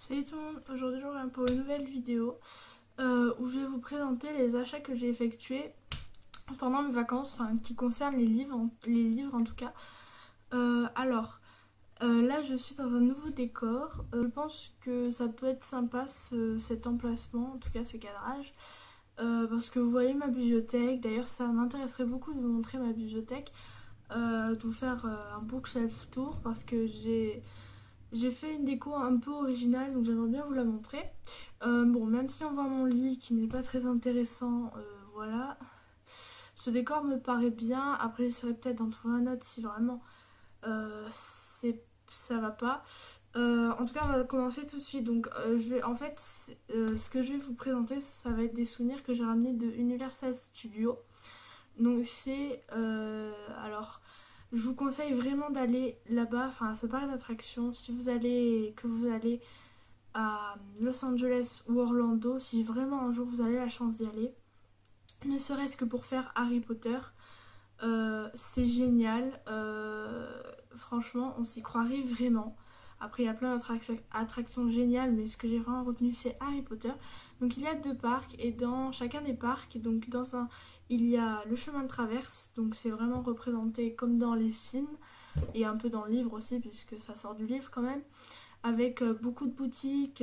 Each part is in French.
Salut tout le monde, aujourd'hui je reviens pour une nouvelle vidéo où je vais vous présenter les achats que j'ai effectués pendant mes vacances, enfin qui concernent les livres en tout cas. Là je suis dans un nouveau décor, je pense que ça peut être sympa cet emplacement, en tout cas ce cadrage, parce que vous voyez ma bibliothèque, d'ailleurs ça m'intéresserait beaucoup de vous montrer ma bibliothèque, de vous faire un bookshelf tour parce que j'ai fait une déco un peu originale, donc j'aimerais bien vous la montrer. Bon, même si on voit mon lit qui n'est pas très intéressant, voilà. Ce décor me paraît bien. Après, j'essaierai peut-être d'en trouver un autre si vraiment ça va pas. En tout cas, on va commencer tout de suite. Donc, ce que je vais vous présenter, ça va être des souvenirs que j'ai ramenés de Universal Studios. Donc, je vous conseille vraiment d'aller là-bas, enfin à ce parc d'attractions, si vous allez à Los Angeles ou Orlando, si vraiment un jour vous avez la chance d'y aller, ne serait-ce que pour faire Harry Potter, c'est génial, franchement on s'y croirait vraiment. Après il y a plein d'attractions géniales, mais ce que j'ai vraiment retenu c'est Harry Potter. Donc il y a deux parcs et dans chacun des parcs, donc dans un il y a le chemin de traverse, donc c'est vraiment représenté comme dans les films et un peu dans le livre aussi puisque ça sort du livre quand même, avec beaucoup de boutiques,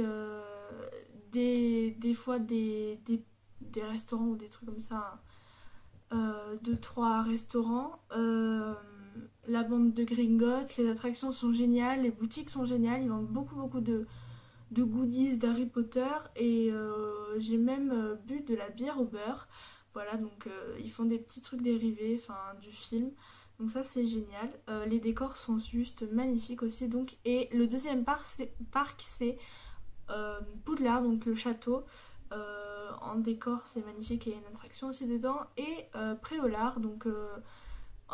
des fois des restaurants ou des trucs comme ça, deux, trois restaurants, la bande de Gringotts, les attractions sont géniales, les boutiques sont géniales, ils vendent beaucoup de goodies d'Harry Potter et j'ai même bu de la bière au beurre. Voilà, donc ils font des petits trucs dérivés, enfin du film. Donc ça c'est génial. Les décors sont juste magnifiques aussi. Donc et le deuxième parc c'est Poudlard, donc le château. En décor c'est magnifique et il y a une attraction aussi dedans. Et Préolard, donc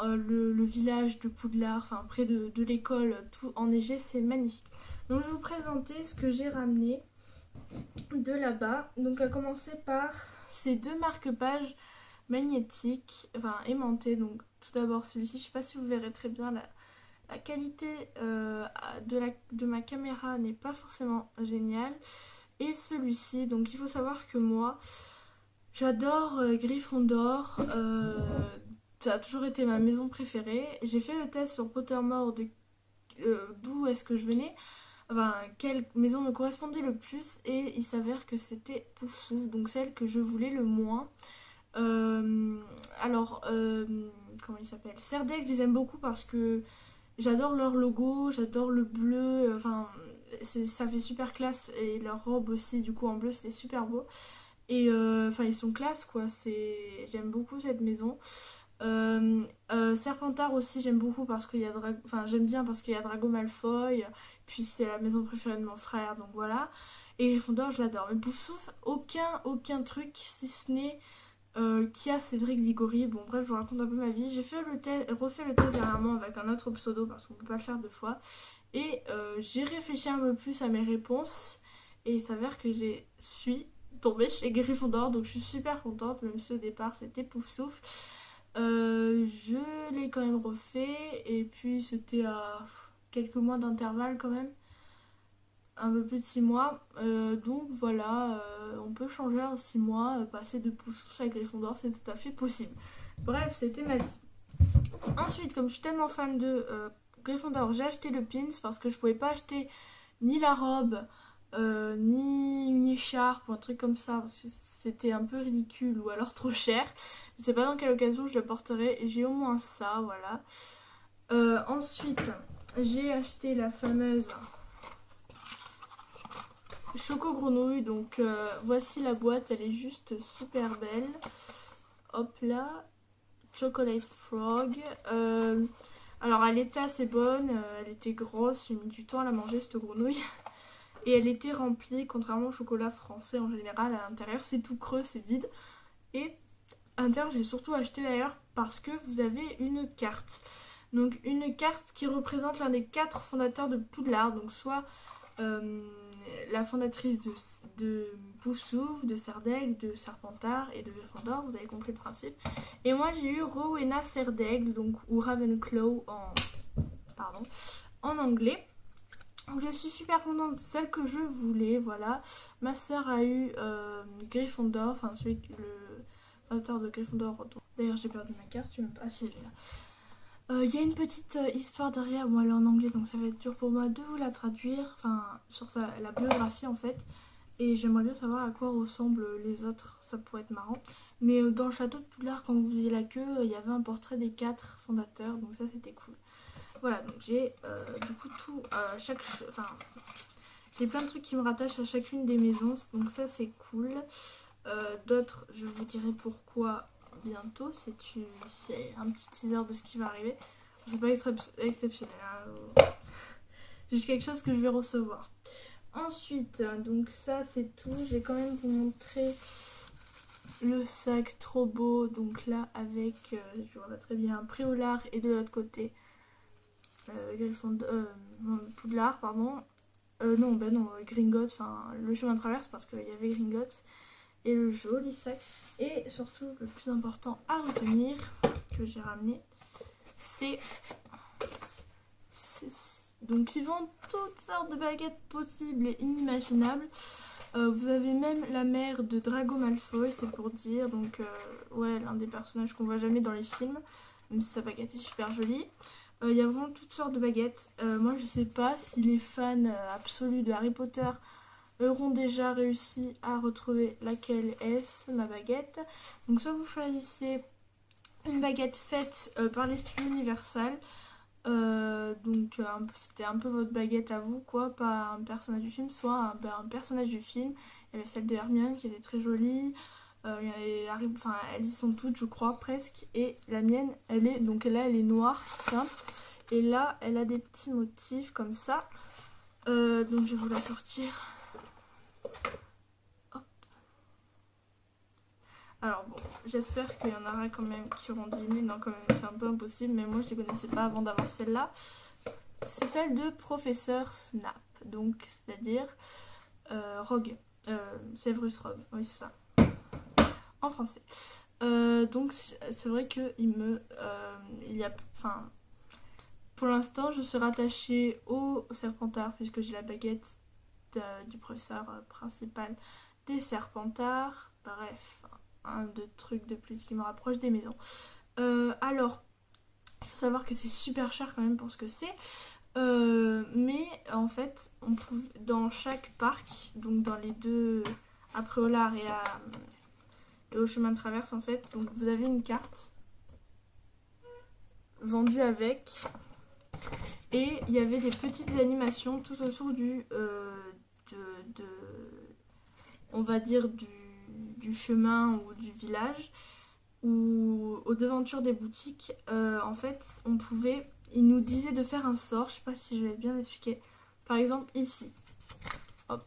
le village de Poudlard, enfin près de l'école, tout enneigé, c'est magnifique. Donc je vais vous présenter ce que j'ai ramené de là-bas. Donc à commencer par ces deux marque-pages magnétiques, enfin aimantés. Donc tout d'abord celui-ci, je sais pas si vous verrez très bien la qualité de ma caméra n'est pas forcément géniale. Et celui-ci, donc il faut savoir que moi j'adore Gryffondor, ça a toujours été ma maison préférée. J'ai fait le test sur Pottermore d'où est-ce que je venais, enfin quelle maison me correspondait le plus, et il s'avère que c'était Poufsouffle, donc celle que je voulais le moins. Euh, Comment il s'appelle, Serdaigle, je les aime beaucoup parce que j'adore leur logo, j'adore le bleu, enfin ça fait super classe, et leur robe aussi du coup en bleu c'était super beau. Et enfin ils sont classe quoi, j'aime beaucoup cette maison. Serpentard aussi j'aime beaucoup parce qu'il y a j'aime bien parce qu'il y a Drago Malfoy, puis c'est la maison préférée de mon frère, donc voilà. Et Gryffondor je l'adore, mais Poufsouffle aucun truc si ce n'est qui a Cédric Diggory. Bon bref, je vous raconte un peu ma vie. J'ai refait le test dernièrement avec un autre pseudo parce qu'on peut pas le faire deux fois. Et j'ai réfléchi un peu plus à mes réponses. Et il s'avère que suis tombée chez Gryffondor. Donc je suis super contente, même si au départ c'était Poufsouffle. Je l'ai quand même refait. Et puis c'était à quelques mois d'intervalle quand même. Un peu plus de 6 mois. Donc voilà, on peut changer en 6 mois, passer de Poufsouffle à Gryffondor, c'est tout à fait possible. Bref, c'était ma vie. Ensuite, comme je suis tellement fan de Gryffondor, j'ai acheté le pins parce que je pouvais pas acheter ni la robe, ni une écharpe ou un truc comme ça, parce que c'était un peu ridicule ou alors trop cher. Je sais pas dans quelle occasion je le porterai, et j'ai au moins ça, voilà. Ensuite, j'ai acheté la fameuse Choco Grenouille, donc voici la boîte, elle est juste super belle. Hop là, Chocolate Frog. Alors elle était assez bonne, elle était grosse, j'ai mis du temps à la manger cette grenouille. Et elle était remplie, contrairement au chocolat français en général, à l'intérieur c'est tout creux, c'est vide. Et à l'intérieur j'ai surtout acheté d'ailleurs parce que vous avez une carte. Donc une carte qui représente l'un des 4 fondateurs de Poudlard, donc soit la fondatrice de Poufsouffle, de Serdaigle, de Serpentard et de Gryffondor, vous avez compris le principe. Et moi j'ai eu Rowena Serdaigle, donc, ou Ravenclaw en anglais. Donc je suis super contente, celle que je voulais, voilà. Ma soeur a eu Gryffondor, enfin celui le fondateur de Gryffondor. D'ailleurs j'ai perdu ma carte, je sais même pas si elle est là. Il y a une petite histoire derrière, bon elle est en anglais donc ça va être dur pour moi de vous la traduire, enfin sur la biographie en fait. Et j'aimerais bien savoir à quoi ressemblent les autres, ça pourrait être marrant. Mais dans le château de Poudlard, quand vous faisiez la queue, il y avait un portrait des 4 fondateurs, donc ça c'était cool. Voilà, donc j'ai du coup tout, enfin, j'ai plein de trucs qui me rattachent à chacune des maisons, donc ça c'est cool. D'autres, je vous dirai pourquoi bientôt, c'est un petit teaser de ce qui va arriver. C'est pas exceptionnel, hein. C'est juste quelque chose que je vais recevoir. Ensuite, donc ça c'est tout, je vais quand même vous montrer le sac trop beau, donc là avec, je vois pas très bien, Préolard et de l'autre côté Poudlard, pardon. Non, Gringotts, enfin le chemin de traverse parce qu'il y avait Gringotts. Et le joli sac. Et surtout, le plus important à retenir, que j'ai ramené, c'est... Donc ils vendent toutes sortes de baguettes possibles et inimaginables. Vous avez même la mère de Drago Malfoy, c'est pour dire. Donc ouais, l'un des personnages qu'on voit jamais dans les films. Même si sa baguette est super jolie. Il y a vraiment toutes sortes de baguettes. Moi je sais pas si les fans absolus de Harry Potter auront déjà réussi à retrouver laquelle est ma baguette. Donc soit vous choisissez une baguette faite par les studios Universal. Donc c'était un peu votre baguette à vous quoi, pas un personnage du film, soit un personnage du film. Il y avait celle de Hermione qui était très jolie. Elles y sont toutes je crois presque. Et la mienne elle est, donc là elle est noire simple. Et là elle a des petits motifs comme ça. Donc je vais vous la sortir. Hop. Alors bon, j'espère qu'il y en aura quand même qui auront deviné. Non quand même c'est un peu impossible, mais moi je ne les connaissais pas avant d'avoir celle-là. C'est celle de Professeur Snape, donc c'est-à-dire Rogue, Severus Rogue, oui c'est ça, en français. Donc c'est vrai que pour l'instant je suis rattachée au Serpentard puisque j'ai la baguette du professeur principal des Serpentards. Bref, un de trucs de plus qui me rapproche des maisons. Alors, il faut savoir que c'est super cher quand même pour ce que c'est. Mais en fait, on pouvait, dans chaque parc, donc dans les deux, à Préolard et au chemin de traverse en fait, donc vous avez une carte vendue avec. Et il y avait des petites animations tout autour on va dire du chemin ou du village ou aux devantures des boutiques. En fait, il nous disait de faire un sort, je sais pas si je vais bien expliquer. Par exemple, ici, hop,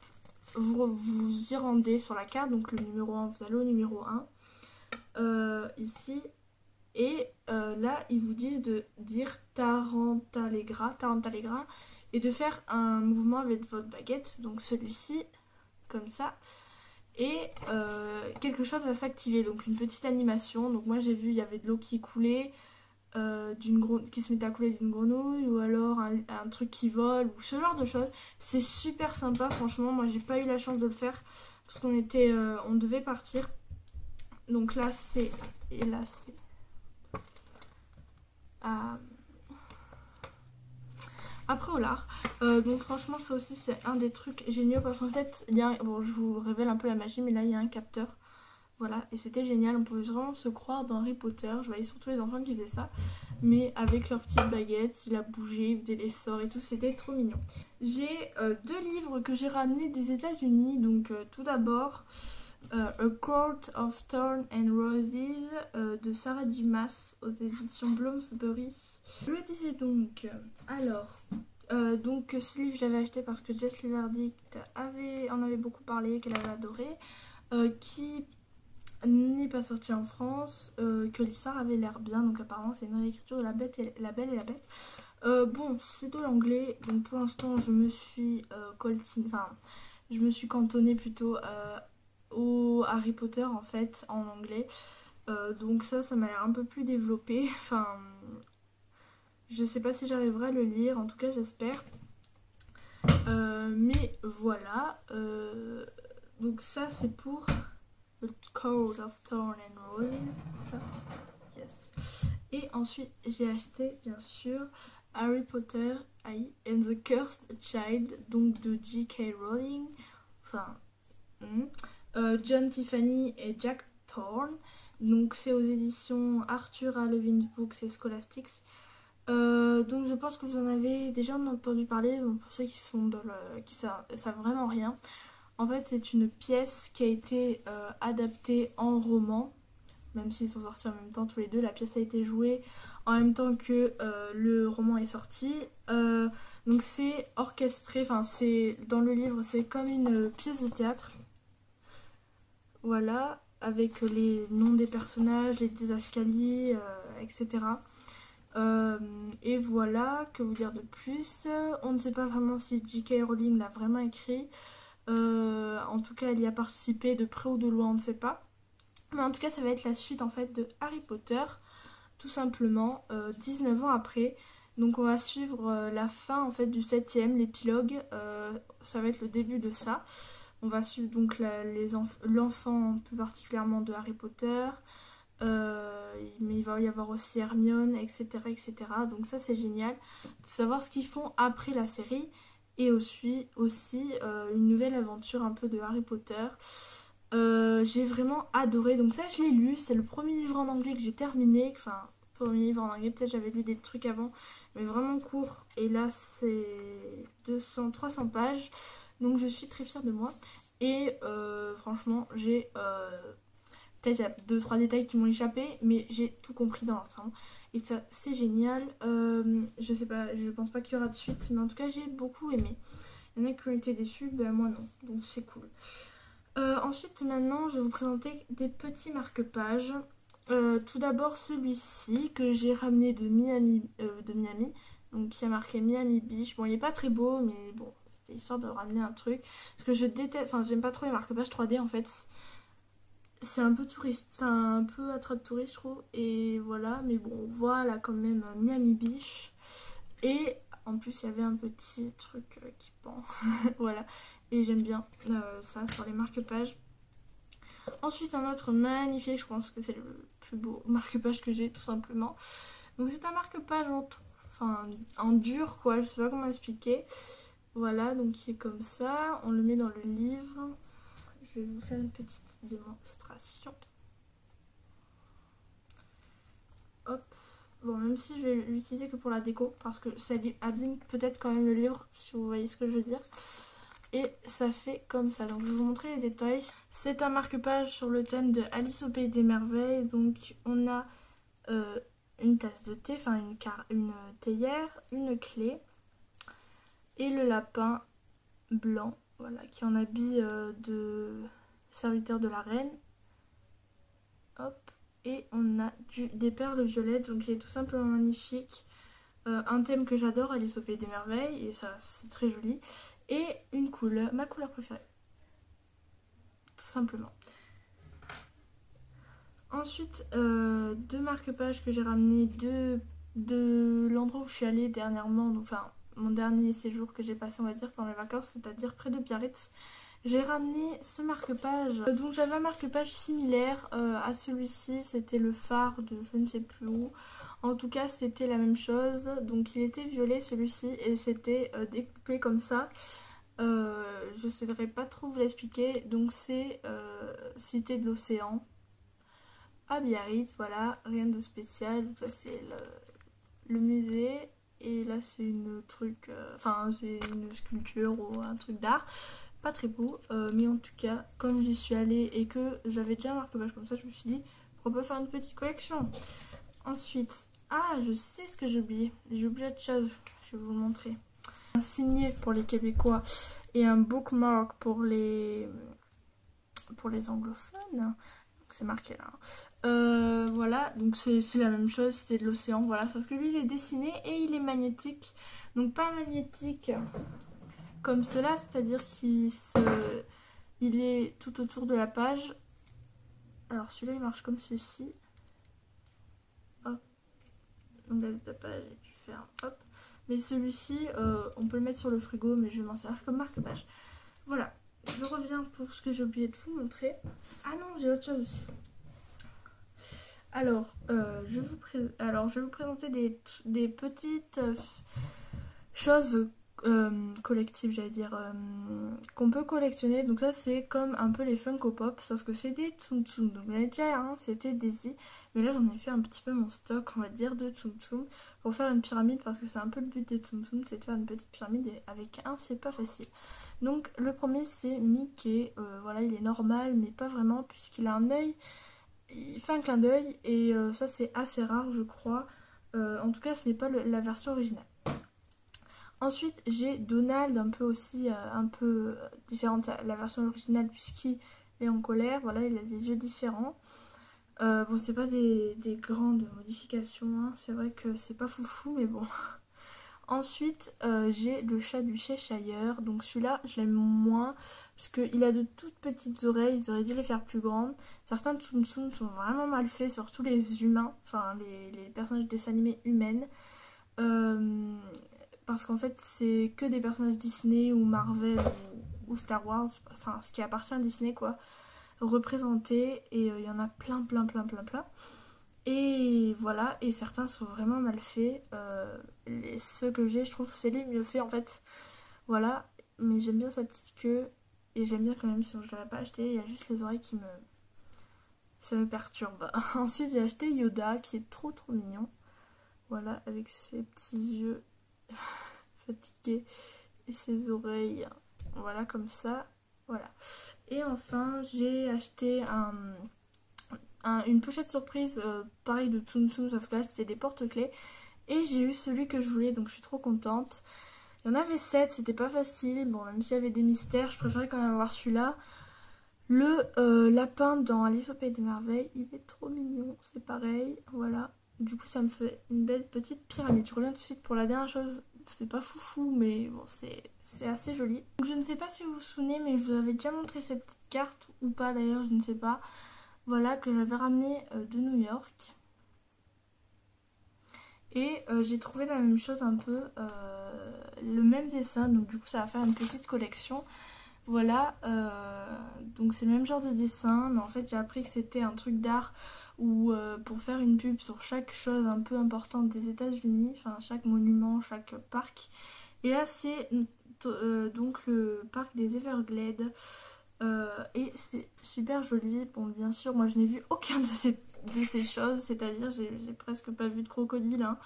vous y rendez sur la carte, donc le numéro 1, vous allez au numéro 1. Ici, et là, ils vous disent de dire Tarantalegra, et de faire un mouvement avec votre baguette, donc celui-ci, comme ça. Et quelque chose va s'activer, donc une petite animation. Donc moi j'ai vu, il y avait de l'eau qui coulait, qui se mettait à couler d'une grenouille, ou alors un truc qui vole, ou ce genre de choses. C'est super sympa, franchement. Moi j'ai pas eu la chance de le faire parce on devait partir. Donc là c'est, et là c'est après au lard. Donc franchement ça aussi c'est un des trucs géniaux parce qu'en fait bon je vous révèle un peu la magie, mais là il y a un capteur. Voilà, et c'était génial, on pouvait vraiment se croire dans Harry Potter. Je voyais surtout les enfants qui faisaient ça, mais avec leurs petites baguettes, il a bougé, il faisait les sorts et tout, c'était trop mignon. J'ai 2 livres que j'ai ramenés des États-Unis. Donc tout d'abord A Court of Thorns and Roses de Sarah J. Maas aux éditions Bloomsbury. Je le disais donc, donc ce livre je l'avais acheté parce que Jess Verdict en avait beaucoup parlé, qu'elle avait adoré, qui n'est pas sorti en France, que l'histoire avait l'air bien, donc apparemment c'est une réécriture de La Belle et la Bête. Bon, c'est de l'anglais, donc pour l'instant je me suis cantonnée plutôt au Harry Potter en fait en anglais. Donc ça m'a l'air un peu plus développé. Enfin, je sais pas si j'arriverai à le lire, en tout cas j'espère. Mais voilà. Donc ça c'est pour The Court of Thorn and Roses. Ça. Yes. Et ensuite j'ai acheté bien sûr Harry Potter and the Cursed Child, donc de J.K. Rowling. Enfin, John Tiffany et Jack Thorne. Donc c'est aux éditions Arthur A. Levins Books et Scholastics. Donc je pense que vous en avez déjà entendu parler. Bon, pour ceux qui sont qui savent vraiment rien. En fait c'est une pièce qui a été adaptée en roman. Même s'ils sont sortis en même temps tous les deux, la pièce a été jouée en même temps que le roman est sorti. Donc c'est orchestré, enfin c'est dans le livre, c'est comme une pièce de théâtre. Voilà, avec les noms des personnages, les didascalies, etc. Et voilà, que vous dire de plus. On ne sait pas vraiment si J.K. Rowling l'a vraiment écrit. En tout cas, elle y a participé de près ou de loin, on ne sait pas. Mais en tout cas, ça va être la suite en fait de Harry Potter, tout simplement, 19 ans après. Donc on va suivre la fin en fait du 7e, l'épilogue. Ça va être le début de ça. On va suivre donc l'enfant plus particulièrement de Harry Potter. Mais il va y avoir aussi Hermione, etc. etc. Donc ça c'est génial de savoir ce qu'ils font après la série. Et aussi une nouvelle aventure un peu de Harry Potter. J'ai vraiment adoré, donc ça je l'ai lu, c'est le premier livre en anglais que j'ai terminé, enfin premier livre en anglais, peut-être j'avais lu des trucs avant, mais vraiment court, et là c'est 300 pages, donc je suis très fière de moi, et franchement j'ai, peut-être il y a 2-3 détails qui m'ont échappé, mais j'ai tout compris dans l'ensemble, et ça c'est génial. Je sais pas, je pense pas qu'il y aura de suite, mais en tout cas j'ai beaucoup aimé. Il y en a qui ont été déçus, ben moi non, donc c'est cool. Ensuite, maintenant, je vais vous présenter des petits marque-pages. Tout d'abord, celui-ci que j'ai ramené de Miami, donc qui a marqué Miami Beach. Bon, il n'est pas très beau, mais bon, c'était histoire de ramener un truc. Parce que je déteste, enfin, j'aime pas trop les marque-pages 3D en fait. C'est un peu touriste, enfin, un peu attrape-touriste, je trouve. Et voilà, mais bon, voilà quand même Miami Beach. Et en plus, il y avait un petit truc qui pend. Voilà. Et j'aime bien ça sur les marque-pages. Ensuite, un autre magnifique, je pense que c'est le plus beau marque-page que j'ai, tout simplement. Donc, c'est un marque-page en dur, quoi. Je sais pas comment expliquer. Voilà, donc qui est comme ça. On le met dans le livre. Je vais vous faire une petite démonstration. Hop. Bon, même si je vais l'utiliser que pour la déco, parce que ça abîme peut-être quand même le livre, si vous voyez ce que je veux dire. Et ça fait comme ça, donc je vais vous montrer les détails. C'est un marque-page sur le thème de Alice au Pays des Merveilles. Donc on a une tasse de thé, enfin une théière, une clé et le lapin blanc, voilà, qui en habille de serviteur de la reine. Hop, et on a des perles violettes, donc il est tout simplement magnifique. Un thème que j'adore, Alice au Pays des Merveilles, et ça c'est très joli. Et une couleur, ma couleur préférée. Tout simplement. Ensuite, deux marque-pages que j'ai ramenés de l'endroit où je suis allée dernièrement, donc, enfin mon dernier séjour que j'ai passé on va dire pendant les vacances, c'est-à-dire près de Biarritz. J'ai ramené ce marque-page. Donc j'avais un marque-page similaire à celui-ci, c'était le phare de je ne sais plus où. En tout cas c'était la même chose, donc il était violet celui-ci et c'était découpé comme ça. Je ne saurais pas trop vous l'expliquer, donc c'est Cité de l'Océan à Biarritz, voilà, rien de spécial. Donc ça c'est le musée et là c'est c'est une sculpture ou un truc d'art. Pas très beau, mais en tout cas, comme j'y suis allée et que j'avais déjà un marque-page comme ça, je me suis dit, pourquoi pas faire une petite collection. Ensuite, je sais ce que j'ai oublié. J'ai oublié autre chose, je vais vous le montrer. Un signet pour les Québécois et un bookmark pour les anglophones. C'est marqué là. Voilà, donc c'est la même chose, c'était de l'océan, voilà, sauf que lui il est dessiné et il est magnétique. Donc pas magnétique comme cela, c'est-à-dire qu'il est tout autour de la page. Alors celui-là il marche comme ceci. Hop. Donc la page est du fer. Hop. Mais celui-ci, on peut le mettre sur le frigo, mais je vais m'en servir comme marque-page. Voilà, je reviens pour ce que j'ai oublié de vous montrer. Ah non, j'ai autre chose aussi. Alors, je vais vous présenter des petites choses collectives, j'allais dire, qu'on peut collectionner. Donc ça, c'est comme un peu les Funko Pop, sauf que c'est des Tsum Tsum. Donc j'en ai déjà un, c'était Daisy. Mais là, j'en ai fait un petit peu mon stock, on va dire, de Tsum Tsum pour faire une pyramide, parce que c'est un peu le but des Tsum Tsum, c'est de faire une petite pyramide, et avec un, c'est pas facile. Donc le premier, c'est Mickey. Voilà, il est normal, mais pas vraiment, puisqu'il a un œil. Il fait un clin d'œil, et ça, c'est assez rare, je crois. En tout cas, ce n'est pas la version originale. Ensuite, j'ai Donald, un peu aussi, un peu différente de la version originale, puisqu'il est en colère. Voilà, il a des yeux différents. Bon, c'est pas des grandes modifications, hein. C'est vrai que c'est pas foufou, mais bon. Ensuite, j'ai le chat du Cheshire. Donc celui-là, je l'aime moins, parce qu'il a de toutes petites oreilles. Ils auraient dû les faire plus grandes. Certains Tsum Tsum sont vraiment mal faits, surtout les humains, enfin les personnages de dessins animés humaines. Parce qu'en fait, c'est que des personnages Disney ou Marvel ou Star Wars, enfin ce qui appartient à Disney, quoi, représentés. Et il y en a plein. Et voilà, et certains sont vraiment mal faits. Ceux que j'ai, je trouve, c'est les mieux faits en fait. Voilà, mais j'aime bien sa petite queue. Et j'aime bien quand même, sinon je ne l'aurais pas acheté. Il y a juste les oreilles qui me... ça me perturbe. Ensuite, j'ai acheté Yoda, qui est trop mignon. Voilà, avec ses petits yeux fatigués et ses oreilles. Voilà, comme ça. Voilà. Et enfin, j'ai acheté une pochette surprise, pareil de Tsum Tsum, sauf que là c'était des porte-clés. Et j'ai eu celui que je voulais, donc je suis trop contente. Il y en avait 7, c'était pas facile. Bon, même s'il y avait des mystères, je préférais quand même avoir celui-là. Le lapin dans Alice au Pays des Merveilles, il est trop mignon, c'est pareil. Voilà. Du coup, ça me fait une belle petite pyramide. Je reviens tout de suite pour la dernière chose. C'est pas foufou, mais bon, c'est assez joli. Donc, je ne sais pas si vous vous souvenez, mais je vous avais déjà montré cette petite carte, ou pas d'ailleurs, je ne sais pas. Voilà, que j'avais ramené de New York. Et j'ai trouvé la même chose un peu, le même dessin, donc du coup ça va faire une petite collection. Voilà, donc c'est le même genre de dessin, mais en fait j'ai appris que c'était un truc d'art où pour faire une pub sur chaque chose un peu importante des États-Unis, enfin chaque monument, chaque parc. Et là c'est donc le parc des Everglades. Et c'est super joli. Bon, bien sûr, moi je n'ai vu aucun de ces choses, c'est-à-dire j'ai presque pas vu de crocodile, hein.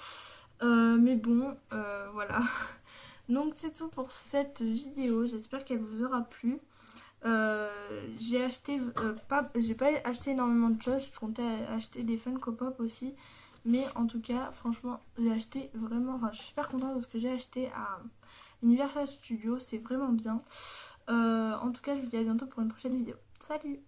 Mais bon, voilà. Donc c'est tout pour cette vidéo, j'espère qu'elle vous aura plu. J'ai acheté, j'ai pas acheté énormément de choses, je comptais acheter des Funko Pop aussi. Mais en tout cas, franchement, j'ai acheté vraiment, enfin je suis super contente de ce que j'ai acheté à Universal Studios, c'est vraiment bien. En tout cas, je vous dis à bientôt pour une prochaine vidéo. Salut!